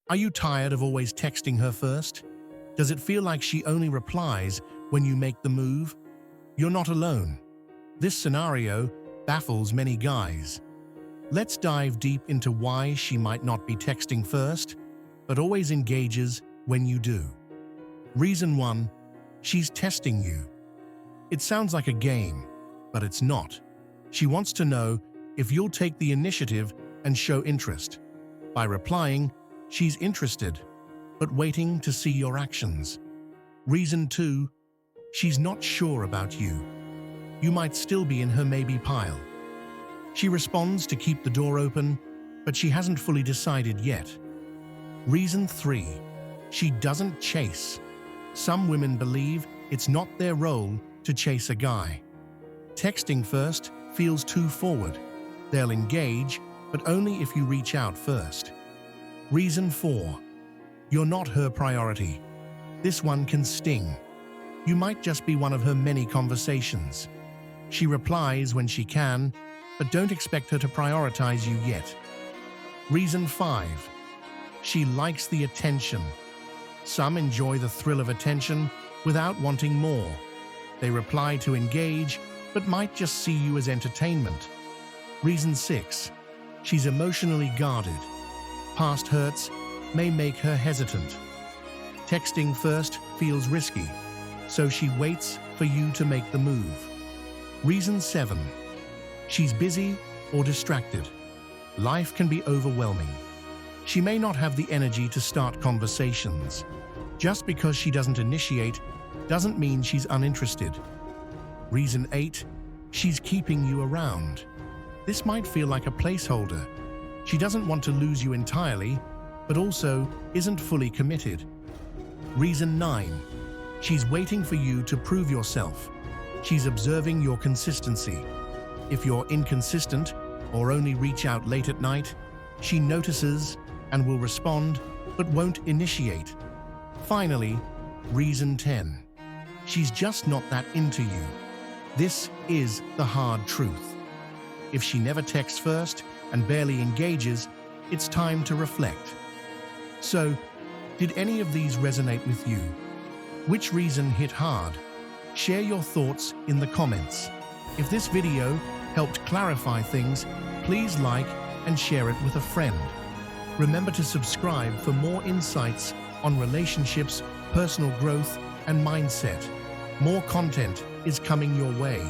Are you tired of always texting her first? Does it feel like she only replies when you make the move? You're not alone. This scenario baffles many guys. Let's dive deep into why she might not be texting first, but always engages when you do. Reason 1. She's testing you. It sounds like a game, but it's not. She wants to know if you'll take the initiative and show interest. By replying, she's interested, but waiting to see your actions. Reason 2. She's not sure about you. You might still be in her maybe pile. She responds to keep the door open, but she hasn't fully decided yet. Reason 3. She doesn't chase. Some women believe it's not their role to chase a guy. Texting first feels too forward. They'll engage, but only if you reach out first. Reason 4. You're not her priority. This one can sting. You might just be one of her many conversations. She replies when she can, but don't expect her to prioritize you yet. Reason 5. She likes the attention. Some enjoy the thrill of attention without wanting more. They reply to engage, but might just see you as entertainment. Reason 6. She's emotionally guarded. Past hurts may make her hesitant. Texting first feels risky, so she waits for you to make the move. Reason 7. She's busy or distracted. Life can be overwhelming. She may not have the energy to start conversations. Just because she doesn't initiate doesn't mean she's uninterested. Reason 8. She's keeping you around. This might feel like a placeholder. She doesn't want to lose you entirely, but also isn't fully committed. Reason 9. She's waiting for you to prove yourself. She's observing your consistency. If you're inconsistent or only reach out late at night, she notices and will respond, but won't initiate. Finally, reason 10. She's just not that into you. This is the hard truth. If she never texts first and barely engages, it's time to reflect. So, did any of these resonate with you? Which reason hit hard? Share your thoughts in the comments. If this video helped clarify things, please like and share it with a friend. Remember to subscribe for more insights on relationships, personal growth, and mindset. More content is coming your way.